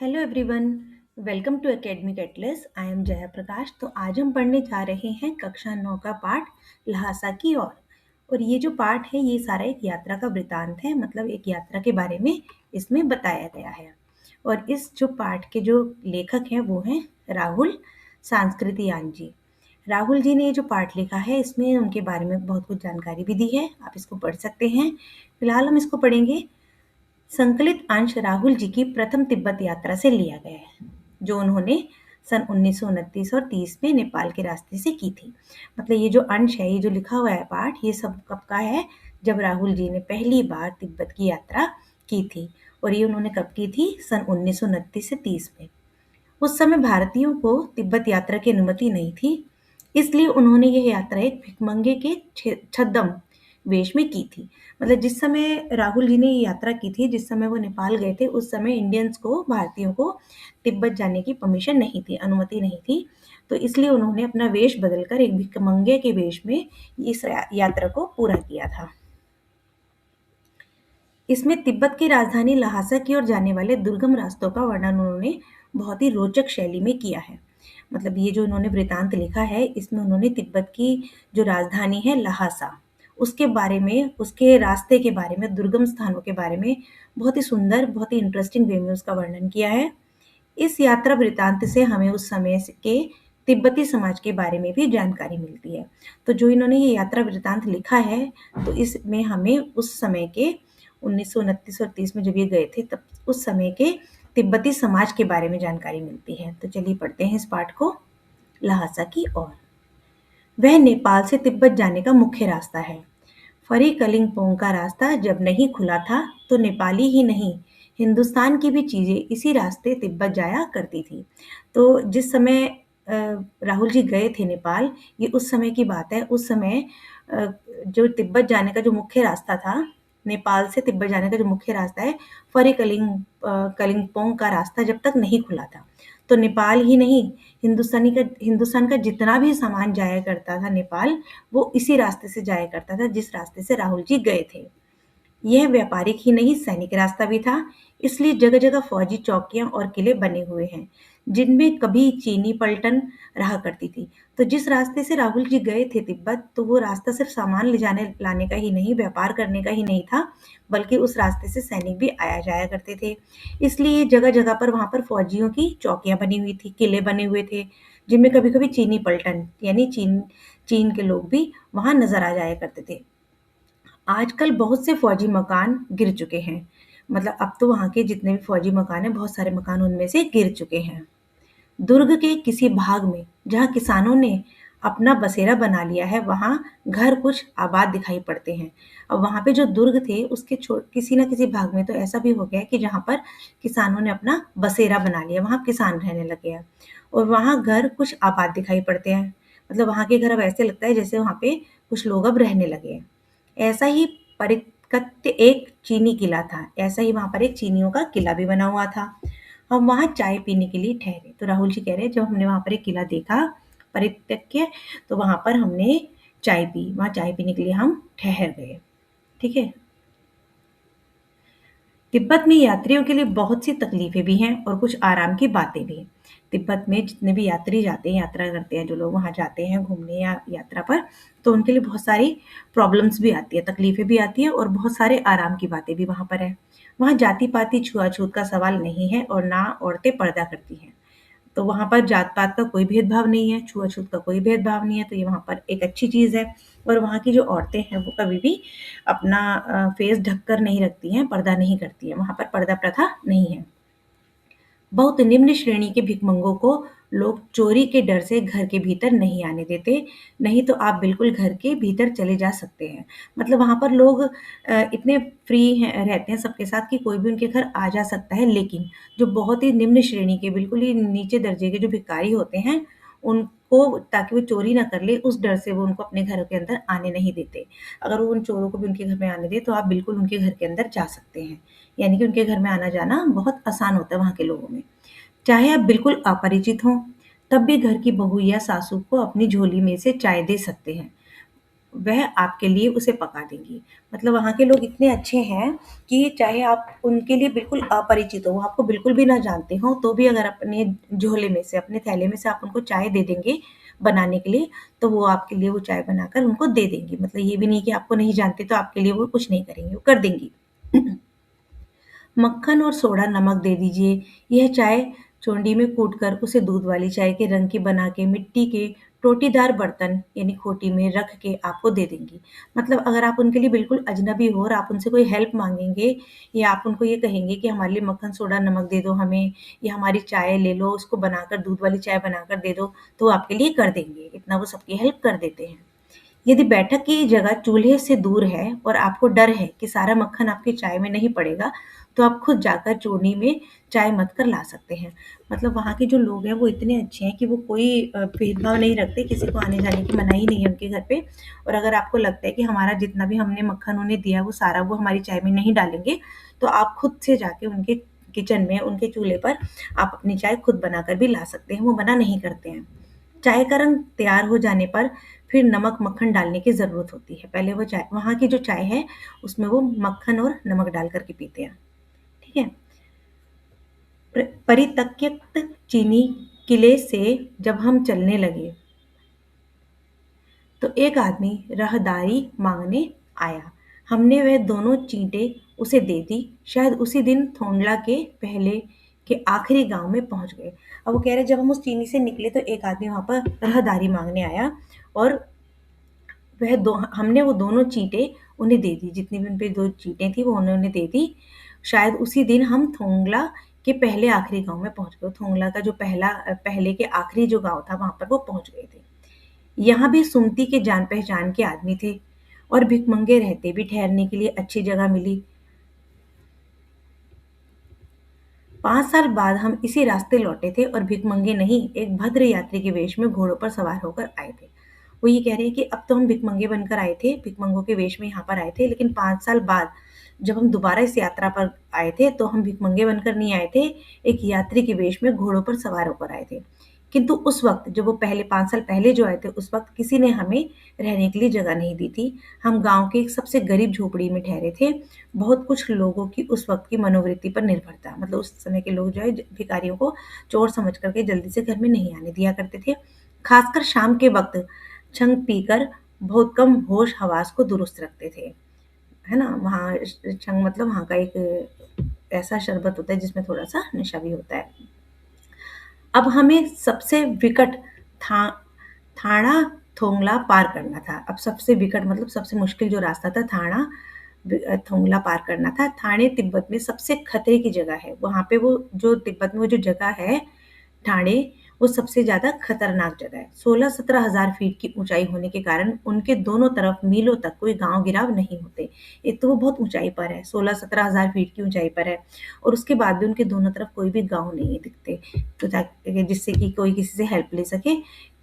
Hello everyone. Welcome to Academic Atlas. I am Jaya Prakash. तो आज हम पढ़ने जा रहे हैं कक्षा 9 का पाठ ल्हासा की ओर। और ये जो पाठ है ये सारा एक यात्रा का वृतांत है, मतलब एक यात्रा के बारे में इसमें बताया गया है। और इस जो पाठ के जो लेखक हैं वो हैं राहुल सांस्कृतियान जी। राहुल जी ने ये जो पाठ लिखा है इसमें उनके बारे में बहुत कुछ जानकारी भी दी है, आप इसको पढ़ सकते हैं। फिलहाल हम इसको पढ़ेंगे। संकलित अंश राहुल जी की प्रथम तिब्बत यात्रा से लिया गया है, जो उन्होंने सन 1929 और 30 में नेपाल के रास्ते से की थी। मतलब ये जो अंश है, ये जो लिखा हुआ है पाठ, ये सब कब का है? जब राहुल जी ने पहली बार तिब्बत की यात्रा की थी। और ये उन्होंने कब की थी? सन 1929 से 30 में। उस समय भारतीयों को तिब्बत यात्रा की अनुमति नहीं थी, इसलिए उन्होंने यह यात्रा एक भिखमंगे के छद्म वेश में की थी। मतलब जिस समय राहुल जी ने ये यात्रा की थी, जिस समय वो नेपाल गए थे, उस समय इंडियंस को, भारतीयों को तिब्बत जाने की परमिशन नहीं थी, अनुमति नहीं थी। तो इसलिए उन्होंने अपना वेश बदलकर एक भिखमंगे के वेश में इस यात्रा को पूरा किया था। इसमें तिब्बत की राजधानी ल्हासा की ओर जाने वाले दुर्गम रास्तों का वर्णन उन्होंने बहुत ही रोचक शैली में किया है। मतलब ये जो उन्होंने वृतांत लिखा है, इसमें उन्होंने तिब्बत की जो राजधानी है ल्हासा, उसके बारे में, उसके रास्ते के बारे में, दुर्गम स्थानों के बारे में बहुत ही सुंदर, बहुत ही इंटरेस्टिंग वे में उसका वर्णन किया है। इस यात्रा वृतांत से हमें उस समय के तिब्बती समाज के बारे में भी जानकारी मिलती है। तो जो इन्होंने ये यात्रा वृतांत लिखा है, तो इसमें हमें उस समय के 1929 और 30 में जब ये गए थे, तब उस समय के तिब्बती समाज के बारे में जानकारी मिलती है। तो चलिए पढ़ते हैं इस पाठ को। ल्हासा की ओर। वह नेपाल से तिब्बत जाने का मुख्य रास्ता है। फरी कलिंगपोंग का रास्ता जब नहीं खुला था, तो नेपाली ही नहीं, हिंदुस्तान की भी चीजें इसी रास्ते तिब्बत जाया करती थी। तो जिस समय राहुल जी गए थे नेपाल, ये उस समय की बात है। उस समय जो तिब्बत जाने का जो मुख्य रास्ता था, नेपाल से तिब्बत जाने का जो मुख्य रास्ता है, फरी कलिंगपोंग का रास्ता जब तक नहीं खुला था, तो नेपाल ही नहीं, हिंदुस्तान का जितना भी सामान जाया करता था नेपाल, वो इसी रास्ते से जाया करता था जिस रास्ते से राहुल जी गए थे। यह व्यापारिक ही नहीं, सैनिक रास्ता भी था। इसलिए जगह जगह फौजी चौकियां और किले बने हुए हैं, जिनमें कभी चीनी पलटन रहा करती थी। तो जिस रास्ते से राहुल जी गए थे तिब्बत, तो वो रास्ता सिर्फ सामान ले जाने लाने का ही नहीं, व्यापार करने का ही नहीं था, बल्कि उस रास्ते से सैनिक भी आया जाया करते थे। इसलिए जगह जगह पर वहां पर फौजियों की चौकियां बनी हुई थी, किले बने हुए थे, जिनमें कभी कभी चीनी पलटन यानी चीन चीन के लोग भी वहां नजर आ जाया करते थे। आजकल बहुत से फौजी मकान गिर चुके हैं। मतलब अब तो वहाँ के जितने भी फौजी मकान हैं, बहुत सारे मकान उनमें से गिर चुके हैं। दुर्ग के किसी भाग में जहाँ किसानों ने अपना बसेरा बना लिया है, वहाँ घर कुछ आबाद दिखाई पड़ते हैं। अब वहाँ पे जो दुर्ग थे, उसके किसी न किसी भाग में तो ऐसा भी हो गया है कि जहाँ पर किसानों ने अपना बसेरा बना लिया, वहाँ किसान रहने लगे हैं और वहाँ घर कुछ आबाद दिखाई पड़ते हैं। मतलब वहाँ के घर अब ऐसे लगता है जैसे वहाँ पे कुछ लोग अब रहने लगे हैं। ऐसा ही परित्यक्त एक चीनी किला था, ऐसा ही वहाँ पर एक चीनियों का किला भी बना हुआ था। हम वहाँ चाय पीने के लिए ठहरे। तो राहुल जी कह रहे हैं, जब हमने वहाँ पर एक किला देखा परित्यक्य, तो वहाँ पर हमने चाय पी, वहाँ चाय पीने के लिए हम ठहर गए। ठीक है। तिब्बत में यात्रियों के लिए बहुत सी तकलीफें भी हैं और कुछ आराम की बातें भी। तिब्बत में जितने भी यात्री जाते हैं, यात्रा करते हैं, जो लोग वहाँ जाते हैं घूमने या यात्रा पर, तो उनके लिए बहुत सारी प्रॉब्लम्स भी आती है, तकलीफें भी आती है और बहुत सारे आराम की बातें भी वहाँ पर है। वहाँ जाति पाति छुआछूत का सवाल नहीं है और ना औरतें पर्दा करती हैं। तो वहाँ पर जात-पात का कोई भेदभाव नहीं है, छुआ-छूत का कोई भेदभाव नहीं है, तो ये वहाँ पर एक अच्छी चीज़ है। और वहाँ की जो औरतें हैं, वो कभी भी अपना फेस ढककर नहीं रखती हैं, पर्दा नहीं करती हैं, वहाँ पर पर्दा प्रथा नहीं है। बहुत निम्न श्रेणी के भिखमंगों को लोग चोरी के डर से घर के भीतर नहीं आने देते, नहीं तो आप बिल्कुल घर के भीतर चले जा सकते हैं। मतलब वहाँ पर लोग इतने फ्री हैं, रहते हैं सबके साथ कि कोई भी उनके घर आ जा सकता है, लेकिन जो बहुत ही निम्न श्रेणी के, बिल्कुल ही नीचे दर्जे के जो भिखारी होते हैं, उनको, ताकि वो चोरी ना कर ले, उस डर से वो उनको अपने घर के अंदर आने नहीं देते। अगर वो उन चोरों को भी उनके घर में आने दें, तो आप बिल्कुल उनके घर के अंदर जा सकते हैं। यानी कि उनके घर में आना-जाना बहुत आसान होता है वहाँ के लोगों में। चाहे आप बिल्कुल अपरिचित हों, तब भी घर की बहू या सासू को अपनी झोली में से चाय दे सकते हैं। वह आपके लिए उसे पका देंगी। मतलब वहाँ के लोग इतने अच्छे हैं कि चाहे आप उनके लिए बिल्कुल अपरिचित हो, वो आपको बिल्कुल भी ना जानते हों, तो भी अगर अपने झोले में से, अपने थैले में से आप उनको चाय दे देंगे बनाने के लिए, तो वो आपके लिए वो चाय बनाकर उनको दे देंगी। मतलब ये भी नहीं कि आपको नहीं जानते तो आपके लिए वो कुछ नहीं करेंगी, वो कर देंगी। मक्खन और सोडा नमक दे दीजिए। यह चाय चोंडी में कूटकर उसे दूध वाली चाय के रंग की बना के मिट्टी के टोटीदार बर्तन यानी खोटी में रख के आपको दे देंगी। मतलब अगर आप उनके लिए बिल्कुल अजनबी हो और आप उनसे कोई हेल्प माँगेंगे या आप उनको ये कहेंगे कि हमारे लिए मक्खन, सोडा, नमक दे दो हमें या हमारी चाय ले लो, उसको बनाकर दूध वाली चाय बनाकर दे दो, तो वो आपके लिए कर देंगे। इतना वो सबकी हेल्प कर देते हैं। यदि बैठक की जगह चूल्हे से दूर है और आपको डर है कि सारा मक्खन आपकी चाय में नहीं पड़ेगा, तो आप खुद जाकर चूरनी में चाय मथ कर ला सकते हैं। मतलब वहाँ के जो लोग हैं वो इतने अच्छे हैं कि वो कोई भेदभाव नहीं रखते, किसी को आने-जाने की मनाही नहीं है उनके घर पे। और अगर आपको लगता है कि हमारा जितना भी हमने मक्खन उन्हें दिया वो सारा वो हमारी चाय में नहीं डालेंगे, तो आप खुद से जाके उनके किचन में, उनके चूल्हे पर आप अपनी चाय खुद बनाकर भी ला सकते हैं, वो मना नहीं करते हैं। चाय का रंग तैयार हो जाने पर फिर नमक मक्खन डालने की ज़रूरत होती है। पहले वो चाय, वहाँ की जो चाय है उसमें वो मक्खन और नमक डाल कर के पीते हैं। ठीक है? परित्यक्त चीनी किले से जब हम चलने लगे तो एक आदमी राहदारी मांगने आया। हमने वह दोनों चींटें उसे दे दी। शायद उसी दिन थोंडला के पहले के आखिरी गांव में पहुंच गए। अब वो कह रहे जब हम उस चीनी से निकले तो एक आदमी वहां पर राहदारी मांगने आया और वह दो हमने वो दोनों चींटें उन्हें दे दी। जितनी भी उन पे 2 चींटें थी वो उन्होंने दे दी। शायद उसी दिन हम थोंगला के पहले आखिरी गाँव में पहुँच गए। थोंगला का जो पहले के आखिरी जो गाँव था वहाँ पर वो पहुँच गए थे। यहाँ भी सुमती के जान-पहचान के आदमी थे और भिखमंगे रहते भी ठहरने के लिए अच्छी जगह मिली। 5 साल बाद हम इसी रास्ते लौटे थे और भिखमंगे नहीं, एक भद्र यात्री के वेश में घोड़ों पर सवार होकर आए थे। वो ये कह रहे हैं कि अब तो हम भिखमंगे बनकर आए थे, भिखमंगों के वेश में यहाँ पर आए थे, लेकिन 5 साल बाद जब हम दोबारा इस यात्रा पर आए थे, तो हम भिखमंगे बनकर नहीं आए थे, एक यात्री के वेश में घोड़ों पर सवार होकर आए थे। किंतु उस वक़्त जब वो पहले 5 साल पहले जो आए थे, उस वक़्त किसी ने हमें रहने के लिए जगह नहीं दी थी। हम गाँव के एक सबसे गरीब झोपड़ी में ठहरे थे। बहुत कुछ लोगों की उस वक़्त की मनोवृत्ति पर निर्भर था। मतलब उस समय के लोग जो है भिखारियों को चोर समझ कर के जल्दी से घर में नहीं आने दिया करते थे। ख़ासकर शाम के वक़्त छंग पीकर बहुत कम होश-हवास को दुरुस्त रखते थे। है ना? वहाँ छंग मतलब वहाँ का एक ऐसा शरबत होता है जिसमें थोड़ा-सा नशा भी होता है। अब हमें सबसे विकट था थाणा थोंगला पार करना था। अब सबसे विकट मतलब सबसे मुश्किल जो रास्ता था थोंगला पार करना था। थाणे तिब्बत में सबसे खतरे की जगह है। वहाँ पे वो जो तिब्बत में वो जो जगह है ठाणे, वो सबसे ज़्यादा खतरनाक जगह है। 16-17 हज़ार फीट की ऊँचाई होने के कारण उनके दोनों तरफ मीलों तक कोई गाँव-गिराव नहीं होते। एक तो वो बहुत ऊँचाई पर है, 16-17 हज़ार फीट की ऊँचाई पर है और उसके बाद भी उनके दोनों तरफ कोई भी गाँव नहीं दिखते। तो ताकि जिससे कि कोई किसी से हेल्प ले सके,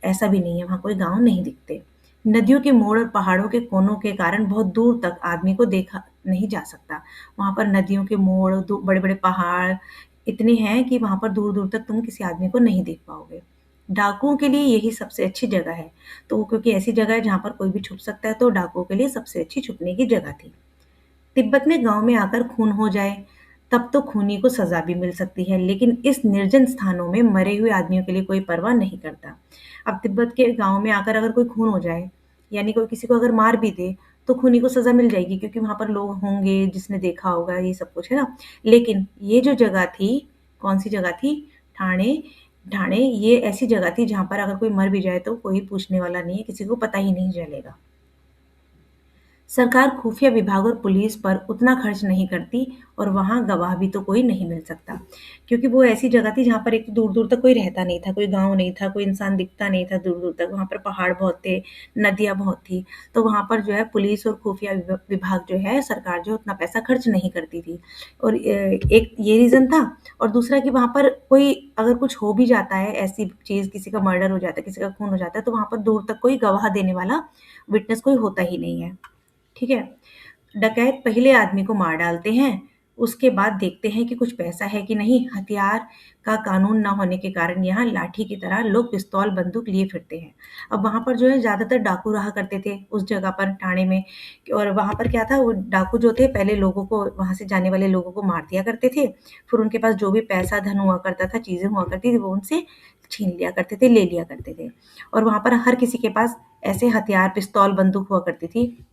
ऐसा भी नहीं है, वहाँ कोई गाँव नहीं दिखते। नदियों के मोड़ और पहाड़ों के कोनों के कारण बहुत दूर तक आदमी को देखा नहीं जा सकता। वहाँ पर नदियों के मोड़, दो बड़े-बड़े पहाड़ इतने हैं कि वहाँ पर दूर-दूर तक तुम किसी आदमी को नहीं देख पाओगे। डाकुओं के लिए यही सबसे अच्छी जगह है। तो वो क्योंकि ऐसी जगह है जहाँ पर कोई भी छुप सकता है, तो डाकुओं के लिए सबसे अच्छी छुपने की जगह थी। तिब्बत में गाँव में आकर खून हो जाए, तब तो खूनी को सज़ा भी मिल सकती है, लेकिन इस निर्जन स्थानों में मरे हुए आदमियों के लिए कोई परवाह नहीं करता। अब तिब्बत के गाँव में आकर अगर कोई खून हो जाए, यानी कोई किसी को अगर मार भी दे, तो खूनी को सज़ा मिल जाएगी क्योंकि वहाँ पर लोग होंगे जिसने देखा होगा ये सब कुछ, है ना? लेकिन ये जो जगह थी, कौन-सी जगह थी? ठाणे ठाणे ये ऐसी जगह थी जहाँ पर अगर कोई मर भी जाए तो कोई पूछने वाला नहीं है, किसी को पता ही नहीं चलेगा। सरकार खुफिया विभाग और पुलिस पर उतना खर्च नहीं करती और वहाँ गवाह भी तो कोई नहीं मिल सकता। क्योंकि वो ऐसी जगह थी जहाँ पर एक तो दूर-दूर तक कोई रहता नहीं था, कोई गाँव नहीं था, कोई इंसान दिखता नहीं था दूर-दूर तक। वहाँ पर पहाड़ बहुत थे, नदियाँ बहुत थी। तो वहाँ पर जो है पुलिस और खुफिया विभाग जो है सरकार जो है उतना पैसा खर्च नहीं करती थी। और एक ये रीज़न था और दूसरा कि वहाँ पर कोई अगर कुछ हो भी जाता है ऐसी चीज़, किसी का मर्डर हो जाता है, किसी का खून हो जाता है, तो वहाँ पर दूर तक कोई गवाह देने वाला विटनेस कोई होता ही नहीं है। ठीक है? डकैत पहले आदमी को मार डालते हैं, उसके बाद देखते हैं कि कुछ पैसा है कि नहीं। हथियार का कानून ना होने के कारण यहाँ लाठी की तरह लोग पिस्तौल बंदूक लिए फिरते हैं। अब वहाँ पर जो है ज़्यादातर डाकू रहा करते थे उस जगह पर, ठाणे में। और वहाँ पर क्या था, वो डाकू जो थे पहले लोगों को, वहाँ से जाने वाले लोगों को मार दिया करते थे। फिर उनके पास जो भी पैसा धन हुआ करता था, चीज़ें हुआ करती थी, वो उनसे छीन लिया करते थे, ले लिया करते थे। और वहाँ पर हर किसी के पास ऐसे हथियार, पिस्तौल बंदूक हुआ करती थी।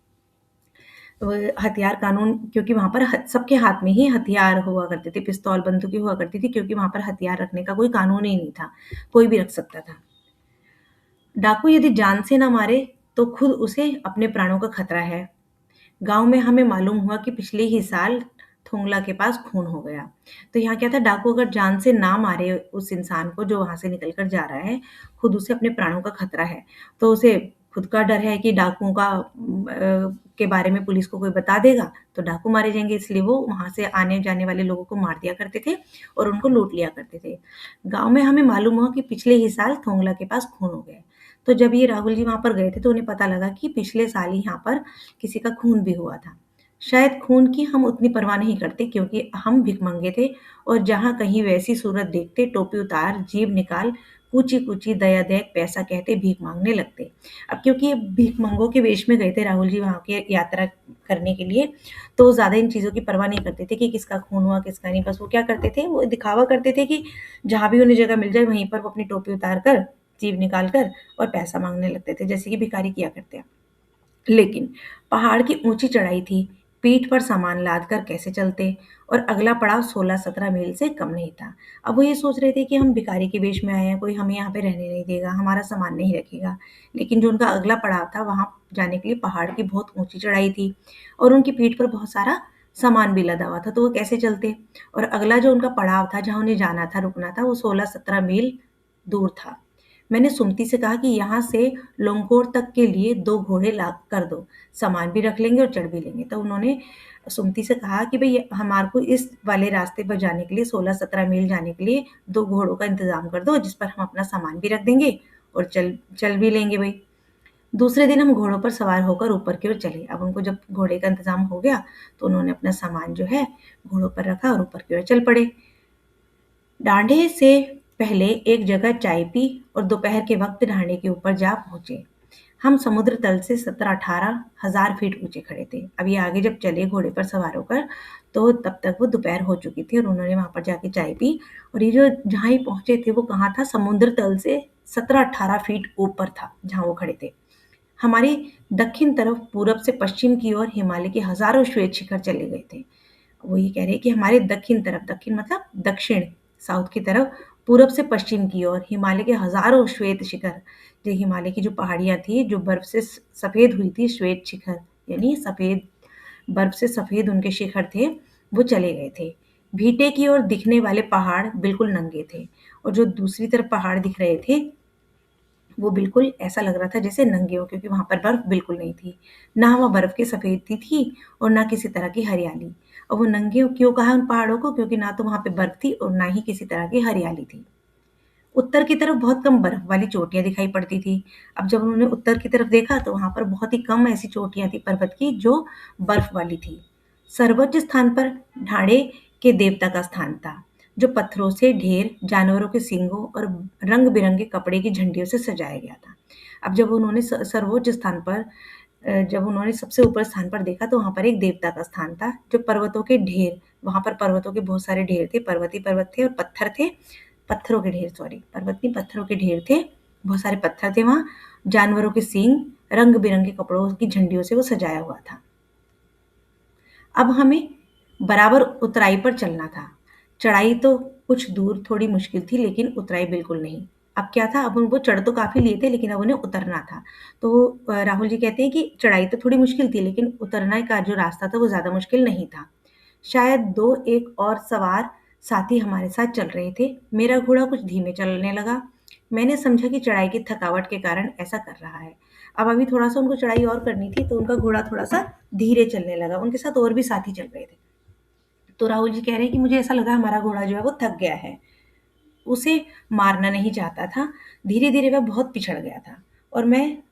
वो हथियार कानून, क्योंकि वहाँ पर सबके हाथ में ही हथियार हुआ करते थे, पिस्तौल बंदूकें हुआ करती थी, क्योंकि वहाँ पर हथियार रखने का कोई कानून ही नहीं था, कोई भी रख सकता था। डाकू यदि जान से ना मारे तो खुद उसे अपने प्राणों का खतरा है। गांव में हमें मालूम हुआ कि पिछले ही साल थोंगला के पास खून हो गया। तो यहाँ क्या था, डाकू अगर जान से ना मारे उस इंसान को जो वहां से निकल कर जा रहा है, खुद उसे अपने प्राणों का खतरा है, तो उसे खुद का डर है कि डाकुओं का के बारे में पुलिस को कोई बता देगा तो डाकू मारे जाएंगे, इसलिए वो वहां से आने जाने वाले लोगों को मार दिया करते थे और उनको लूट लिया करते थे। गांव में हमें मालूम हुआ कि पिछले ही साल थोंगला के पास खून हो गया। तो जब ये राहुल जी वहां पर गए थे तो उन्हें पता लगा कि पिछले साल ही यहाँ पर किसी का खून भी हुआ था। शायद खून की हम उतनी परवाह नहीं करते क्योंकि हम भिखमंगे थे, और जहां कहीं वैसी सूरत देखते टोपी उतार, जीभ निकाल, कूची कूची दया दया पैसा कहते भीख मांगने लगते। अब क्योंकि ये भिखमंगों के वेश में गए थे राहुल जी वहां के यात्रा करने के लिए, तो वो ज्यादा इन चीजों की परवाह नहीं करते थे कि किसका खून हुआ किसका नहीं। बस वो क्या करते थे, वो दिखावा करते थे कि जहां भी उन्हें जगह मिल जाए वहीं पर वो अपनी टोपी उतार कर, जीभ निकाल कर और पैसा मांगने लगते थे, जैसे कि भिखारी किया करते हैं। लेकिन पहाड़ की ऊंची चढ़ाई थी, पीठ पर सामान लाद कर कैसे चलते, और अगला पड़ाव 16-17 मील से कम नहीं था। अब वो ये सोच रहे थे कि हम भिखारी के वेश में आए हैं, कोई हमें यहाँ पे रहने नहीं देगा, हमारा सामान नहीं रखेगा। लेकिन जो उनका अगला पड़ाव था, वहां जाने के लिए पहाड़ की बहुत ऊंची चढ़ाई थी और उनकी पीठ पर बहुत सारा सामान भी लदा हुआ था, तो वो कैसे चलते। और अगला जो उनका पड़ाव था, जहाँ उन्हें जाना था, रुकना था, वो 16-17 मील दूर था। मैंने सुमति से कहा कि यहाँ से लोंगकोर तक के लिए 2 घोड़े ला कर दो, सामान भी रख लेंगे और चढ़ भी लेंगे। तो उन्होंने सुमति से कहा कि भई हमारे को इस वाले रास्ते पर जाने के लिए, 16-17 मील जाने के लिए 2 घोड़ों का इंतज़ाम कर दो, जिस पर हम अपना सामान भी रख देंगे और चल चल भी लेंगे भई। दूसरे दिन हम घोड़ों पर सवार होकर ऊपर की ओर चले। अब उनको जब घोड़े का इंतज़ाम हो गया, तो उन्होंने अपना सामान जो है घोड़ों पर रखा और ऊपर की ओर चल पड़े। डांडे से पहले एक जगह चाय पी और दोपहर के वक्त ढांडे के ऊपर जा पहुंचे। हम समुद्र तल से 17-18 हजार फीट ऊंचे खड़े थे। अब ये आगे जब चले घोड़े पर सवार होकर, तो तब तक वो दोपहर हो चुकी थी और उन्होंने वहां पर जाके चाय पी। और ये जो जहाँ ही पहुंचे थे वो कहाँ था, समुद्र तल से 17-18 फीट ऊपर था जहाँ वो खड़े थे। हमारी दक्षिण तरफ पूरब से पश्चिम की ओर हिमालय के हजारों श्वेत शिखर चले गए थे। वो ये कह रहे हैं कि हमारे दक्षिण तरफ, दक्षिण मतलब दक्षिण, साउथ की तरफ, पूरब से पश्चिम की ओर हिमालय के हजारों श्वेत शिखर, जो हिमालय की जो पहाड़ियां थी जो बर्फ से सफेद हुई थी, श्वेत शिखर यानी सफेद, बर्फ से सफेद उनके शिखर थे, वो चले गए थे। भीटे की ओर दिखने वाले पहाड़ बिल्कुल नंगे थे, और जो दूसरी तरफ पहाड़ दिख रहे थे वो बिल्कुल ऐसा लग रहा था जैसे नंगे हो, क्योंकि वहां पर बर्फ बिल्कुल नहीं थी। ना वहाँ बर्फ की सफेदी थी और ना किसी तरह की हरियाली। और वो नंगे क्यों कहा उन पहाड़ों को, क्योंकि ना तो वहां पे बर्फ थी और ना ही किसी तरह की हरियाली थी। उत्तर की तरफ बहुत कम बर्फ वाली चोटियां दिखाई पड़ती थी। अब जब उन्होंने उत्तर की तरफ देखा तो वहां पर बहुत ही कम ऐसी चोटियां थी पर्वत की जो बर्फ वाली थी। सर्वोच्च स्थान पर ढाड़े के देवता का स्थान था, जो पत्थरों से ढेर, जानवरों के सींगों और रंग बिरंगे कपड़े की झंडियों से सजाया गया था। अब जब उन्होंने सर्वोच्च स्थान पर, जब उन्होंने सबसे ऊपर स्थान पर देखा तो वहां पर एक देवता का स्थान था, जो पर्वतों के ढेर, वहां पर पर्वतों के बहुत सारे ढेर थे, पर्वती पर्वत थे और पत्थर थे, पत्थरों के ढेर, सॉरी पर्वत नहीं, पत्थरों के ढेर थे, बहुत सारे पत्थर थे वहां। जानवरों के सींग रंग बिरंगे कपड़ों की झंडियों से वो सजाया हुआ था। अब हमें बराबर उतराई पर चलना था। चढ़ाई तो कुछ दूर थोड़ी मुश्किल थी, लेकिन उतराई बिल्कुल नहीं। अब क्या था, अब वो चढ़ तो काफी लिए थे लेकिन अब उन्हें उतरना था। तो राहुल जी कहते हैं कि चढ़ाई तो थोड़ी मुश्किल थी लेकिन उतरने का जो रास्ता था वो ज्यादा मुश्किल नहीं था। शायद दो एक और सवार साथी हमारे साथ चल रहे थे। मेरा घोड़ा कुछ धीमे चलने लगा। मैंने समझा कि चढ़ाई की थकावट के कारण ऐसा कर रहा है। अब अभी थोड़ा सा उनको चढ़ाई और करनी थी, तो उनका घोड़ा थोड़ा सा धीरे चलने लगा। उनके साथ और भी साथी चल रहे थे। तो राहुल जी कह रहे हैं कि मुझे ऐसा लगा हमारा घोड़ा जो है वो थक गया है, उसे मारना नहीं चाहता था। धीरे धीरे वह बहुत पिछड़ गया था और मैं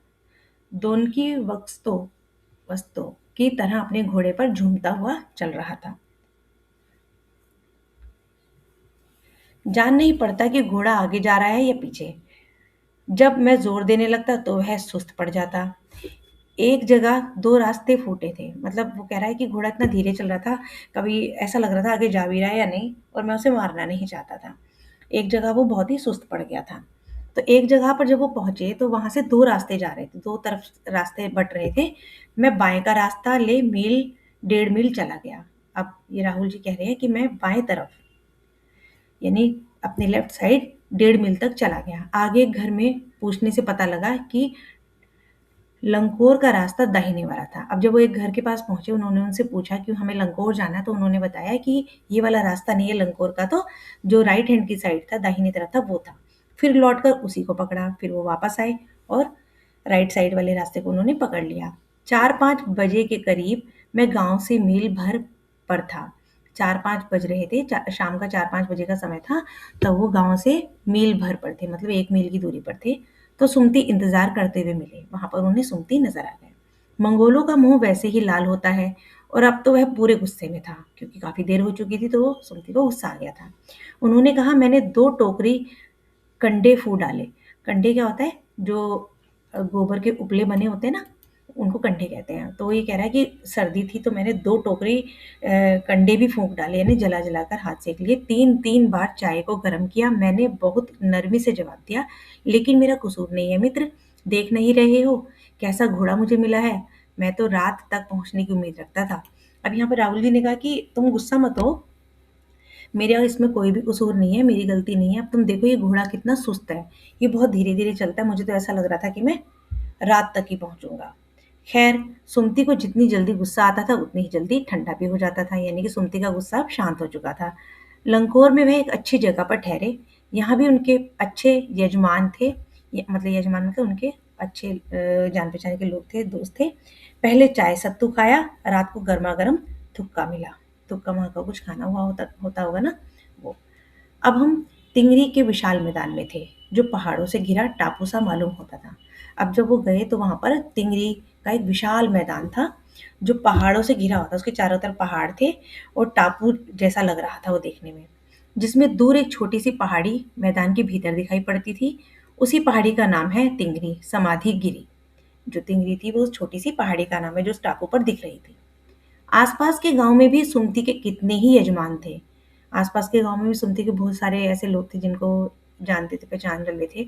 दोन की वस्तों वस्तु की तरह अपने घोड़े पर झूमता हुआ चल रहा था। जान नहीं पड़ता कि घोड़ा आगे जा रहा है या पीछे। जब मैं जोर देने लगता तो वह सुस्त पड़ जाता। एक जगह दो रास्ते फूटे थे, मतलब वो कह रहा है कि घोड़ा इतना धीरे चल रहा था, कभी ऐसा लग रहा था आगे जा भी रहा है या नहीं, और मैं उसे मारना नहीं चाहता था। एक जगह वो बहुत ही सुस्त पड़ गया था। तो एक जगह पर जब वो पहुंचे तो वहां से दो रास्ते जा रहे थे, दो तरफ रास्ते बट रहे थे। मैं बाएं का रास्ता ले मील 1.5 मील चला गया। अब ये राहुल जी कह रहे हैं कि मैं बाएं तरफ, यानी अपने लेफ्ट साइड 1.5 मील तक चला गया। आगे एक घर में पूछने से पता लगा कि लंकोर का रास्ता दाहिने वाला था। अब जब वो एक घर के पास पहुंचे, उन्होंने उनसे पूछा कि हमें लंकोर जाना है, तो उन्होंने बताया कि ये वाला रास्ता नहीं है लंकोर का, तो जो राइट हैंड की साइड था, दाहिनी तरफ था, वो था। फिर लौटकर उसी को पकड़ा, फिर वो वापस आए और राइट साइड वाले रास्ते को उन्होंने पकड़ लिया। 4-5 बजे के करीब मैं गांव से मील भर पर था। 4-5 बज रहे थे, शाम का 4-5 बजे का समय था। तब वो गांव से मील भर पर थे, मतलब 1 मील की दूरी पर थे। तो सुमती इंतजार करते हुए मिले, वहां पर उन्हें सुमती नजर आ गए। मंगोलों का मुंह वैसे ही लाल होता है, और अब तो वह पूरे गुस्से में था, क्योंकि काफी देर हो चुकी थी, तो वो सुमती को गुस्सा आ गया था। उन्होंने कहा, मैंने 2 टोकरी कंडे फू डाले। कंडे क्या होता है? जो गोबर के उपले बने होते हैं ना, उनको कंडे कहते हैं। तो ये कह रहा है कि सर्दी थी तो मैंने 2 टोकरी कंडे भी फूंक डाले, यानी जला जलाकर हाथ सेक लिए। 3-3 बार चाय को गर्म किया। मैंने बहुत नरमी से जवाब दिया, लेकिन मेरा कसूर नहीं है मित्र, देख नहीं रहे हो कैसा घोड़ा मुझे मिला है? मैं तो रात तक पहुंचने की उम्मीद रखता था। अब यहाँ पर राहुल जी ने कहा कि तुम गुस्सा मत हो, मेरा इसमें कोई भी कसूर नहीं है, मेरी गलती नहीं है। अब तुम देखो ये घोड़ा कितना सुस्त है, ये बहुत धीरे धीरे चलता है, मुझे तो ऐसा लग रहा था कि मैं रात तक ही पहुंचूंगा। खैर, सुमति को जितनी जल्दी गुस्सा आता था उतनी ही जल्दी ठंडा भी हो जाता था, यानी कि सुमति का गुस्सा अब शांत हो चुका था। लंकोर में वह एक अच्छी जगह पर ठहरे। यहाँ भी उनके अच्छे यजमान थे, मतलब यजमान मतलब उनके अच्छे जान पहचान के लोग थे, दोस्त थे। पहले चाय सत्तू खाया, रात को गर्मा गर्म थुक्का मिला। तुक्का वहाँ का कुछ खाना हुआ होता होता होगा ना, वो। अब हम तिंगरी के विशाल मैदान में थे, जो पहाड़ों से घिरा टापू सा मालूम होता था। अब जब वो गए तो वहां पर तिंगरी का एक विशाल मैदान था, जो पहाड़ों से घिरा होता, उसके चारों तरफ पहाड़ थे, और टापू जैसा लग रहा था वो देखने में, जिसमें दूर एक छोटी सी पहाड़ी मैदान के भीतर दिखाई पड़ती थी। उसी पहाड़ी का नाम है तिंगरी समाधि गिरी। जो तिंगरी थी वो उस छोटी सी पहाड़ी का नाम है जो उस टापू पर दिख रही थी। आसपास के गांव में भी सुमति के कितने ही यजमान थे। आसपास के गांव में भी सुमति के बहुत सारे ऐसे लोग थे जिनको जानते थे, पहचान रहे थे।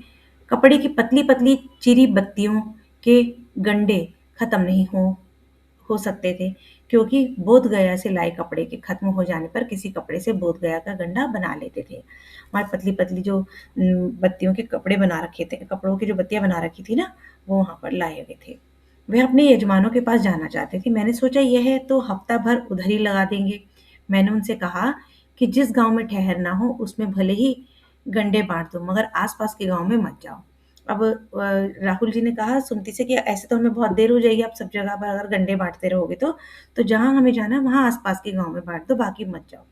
कपड़े की पतली पतली चिरी बत्तियों के गंडे खत्म नहीं हो सकते थे, क्योंकि बोध गया से लाए कपड़े के खत्म हो जाने पर किसी कपड़े से बोध गया का गंडा बना लेते थे। वहाँ पतली पतली जो बत्तियों के कपड़े बना रखे थे, कपड़ों की जो बत्तियां बना रखी थी ना, वो वहां पर लाए हुए थे। वे अपने यजमानों के पास जाना चाहते थे। मैंने सोचा यह है तो हफ्ता भर उधर ही लगा देंगे। मैंने उनसे कहा कि जिस गांव में ठहरना हो उसमें भले ही गंडे बांट दो, मगर आसपास के गांव में मत जाओ। अब राहुल जी ने कहा सुमति से कि ऐसे तो हमें बहुत देर हो जाएगी, आप सब जगह पर अगर गंडे बांटते रहोगे तो जहां हमें जाना है वहां आसपास के गांव में बांट दो, बाकी मत जाओ।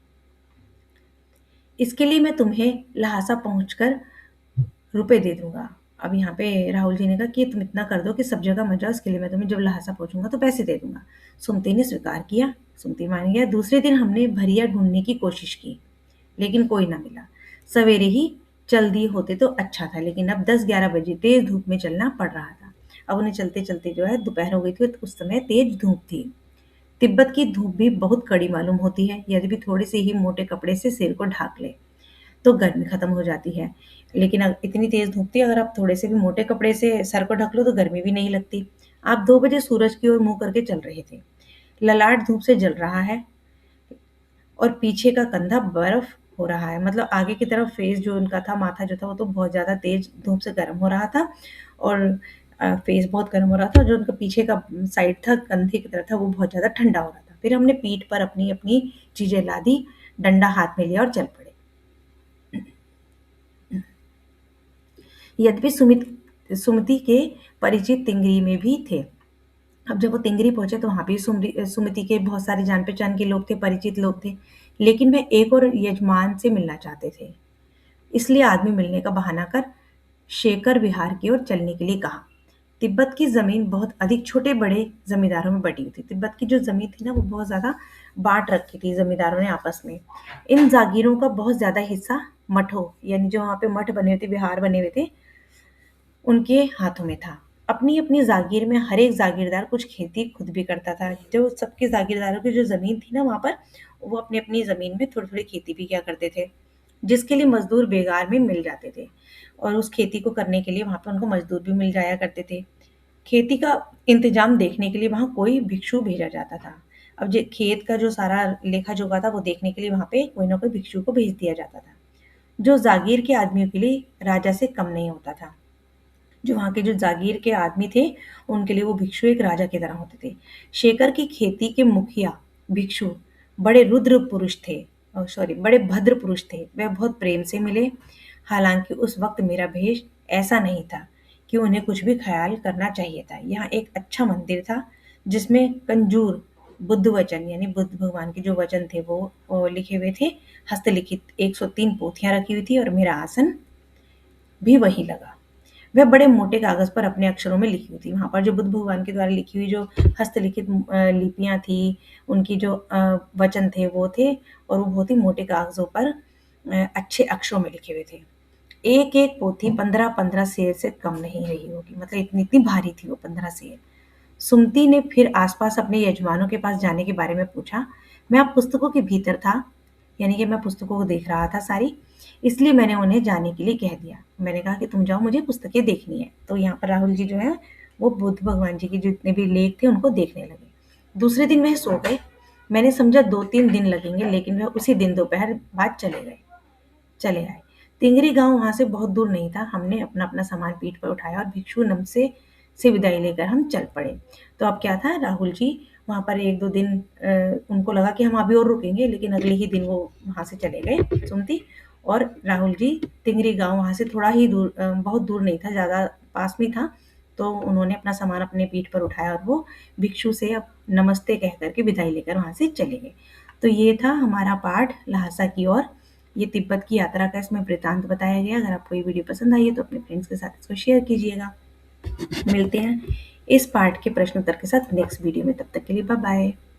इसके लिए मैं तुम्हें लहासा पहुंचकर रुपए दे दूंगा। अब यहाँ पे राहुल जी ने कहा कि तुम इतना कर दो कि सब जगह मत जाओ, इसके लिए मैं तुम्हें जब लहासा पहुंचूंगा तो पैसे दे दूंगा। सुमति ने स्वीकार किया, सुमति मान गया। दूसरे दिन हमने भरिया ढूंढने की कोशिश की, लेकिन कोई ना मिला। सवेरे ही चल दिए होते तो अच्छा था, लेकिन अब 10-11 बजे तेज धूप में चलना पड़ रहा था। अब उन्हें चलते चलते जो है दोपहर हो गई थी, तो उस समय तेज धूप थी। तिब्बत की धूप भी बहुत कड़ी मालूम होती है, यदि भी थोड़े से ही मोटे कपड़े से सिर को ढाक ले तो गर्मी खत्म हो जाती है। लेकिन इतनी तेज धूप थी, अगर आप थोड़े से भी मोटे कपड़े से सर को ढक लो तो गर्मी भी नहीं लगती। आप 2 बजे सूरज की ओर मुंह करके चल रहे थे। ललाट धूप से जल रहा है और पीछे का कंधा बर्फ हो रहा है, मतलब आगे की तरफ फेस जो उनका था, माथा जो था, वो तो बहुत ज्यादा तेज धूप से गर्म हो रहा था, और फेस बहुत गर्म हो रहा था। जो उनका पीछे का साइड था, कंधे की तरफ था, वो बहुत ज्यादा ठंडा हो रहा था। फिर हमने पीठ पर अपनी अपनी चीजें ला दी, डंडा हाथ में लिया और चल पड़े। यद्यपि सुमति के परिचित तिंगरी में भी थे। अब जब वो तिंगरी पहुंचे तो वहां भी सुमति के बहुत सारे जान पहचान के लोग थे, परिचित लोग थे। लेकिन वह एक और यजमान से मिलना चाहते थे, इसलिए आदमी मिलने का बहाना कर शेखर विहार की ओर चलने के लिए कहा। तिब्बत की जमीन बहुत अधिक छोटे बड़े जमींदारों में बटी हुई थी। तिब्बत की जो जमीन थी ना, वो बहुत ज्यादा बांट रखी थी जमींदारों ने आपस में। इन जागीरों का बहुत ज्यादा हिस्सा मठों यानी जो वहाँ पे मठ बने हुए थे, विहार बने हुए थे, उनके हाथों में था। अपनी अपनी जागीर में हर एक जागीरदार कुछ खेती खुद भी करता था। जो सबके जागीरदारों की जो ज़मीन थी ना वहाँ पर, वो अपनी अपनी ज़मीन में थोड़ी थोड़ी खेती भी किया करते थे, जिसके लिए मजदूर बेगार में मिल जाते थे, और उस खेती को करने के लिए वहाँ पर उनको मजदूर भी मिल जाया करते थे। खेती का इंतजाम देखने के लिए वहाँ कोई भिक्षु भेजा जाता था। अब जे खेत का जो सारा लेखा जोखा था वो देखने के लिए वहाँ पे कोई ना कोई भिक्षु को भेज दिया जाता था, जो जागीर के आदमियों के लिए राजा से कम नहीं होता था। जो वहाँ के जो जागीर के आदमी थे, उनके लिए वो भिक्षु एक राजा की तरह होते थे। शेखर की खेती के मुखिया भिक्षु बड़े रुद्र पुरुष थे, सॉरी बड़े भद्र पुरुष थे। वह बहुत प्रेम से मिले। हालांकि उस वक्त मेरा भेष ऐसा नहीं था कि उन्हें कुछ भी ख्याल करना चाहिए था। यहाँ एक अच्छा मंदिर था जिसमें कंजूर बुद्ध वचन यानी बुद्ध भगवान के जो वचन थे वो लिखे हुए थे। हस्तलिखित 103 पोथियां रखी हुई थी और मेरा आसन भी वहीं लगा। वह बड़े मोटे कागज पर अपने अक्षरों में लिखी हुई थी। वहाँ पर जो बुद्ध भगवान के द्वारा लिखी हुई जो हस्तलिखित लिपियाँ थी, उनकी जो वचन थे वो थे, और वो बहुत ही मोटे कागजों पर अच्छे अक्षरों में लिखे हुए थे। एक एक पोथी 15-15 सेर से कम नहीं रही होगी, मतलब इतनी इतनी भारी थी वो 15 सेर। सुमति ने फिर आसपास अपने यजमानों के पास जाने के बारे में पूछा। मैं अब पुस्तकों के भीतर था, यानी कि मैं पुस्तकों को देख रहा था सारी, इसलिए मैंने उन्हें जाने के लिए कह दिया। मैंने कहा कि तुम जाओ, मुझे पुस्तकें देखनी है। तो यहाँ पर राहुल जी जो है वो बुद्ध भगवान जी के जितने भी लेख थे उनको देखने लगे। दूसरे दिन वह सो गए। मैंने समझा 2-3 दिन लगेंगे, लेकिन वह उसी दिन दोपहर बाद चले आए। तिंगरी गांव वहां से बहुत दूर नहीं था। हमने अपना अपना सामान पीठ पर उठाया और भिक्षु नमसे से विदाई लेकर हम चल पड़े। तो अब क्या था, राहुल जी वहां पर 1-2 दिन उनको लगा कि हम अभी और रुकेंगे, लेकिन अगले ही दिन वो वहां से चले गए सुमति। और राहुल जी तिंगरी गांव वहां से थोड़ा ही दूर, बहुत दूर नहीं था, ज्यादा पास में था। तो उन्होंने अपना सामान अपने पीठ पर उठाया और वो भिक्षु से अब नमस्ते कह करके विदाई लेकर वहां से चले गए। तो ये था हमारा पाठ लहासा की ओर। ये तिब्बत की यात्रा का इसमें वृतांत बताया गया। अगर आपको ये वीडियो पसंद आई है तो अपने फ्रेंड्स के साथ इसको शेयर कीजिएगा। मिलते हैं इस पार्ट के प्रश्न उत्तर के साथ नेक्स्ट वीडियो में। तब तक के लिए बाय बाय।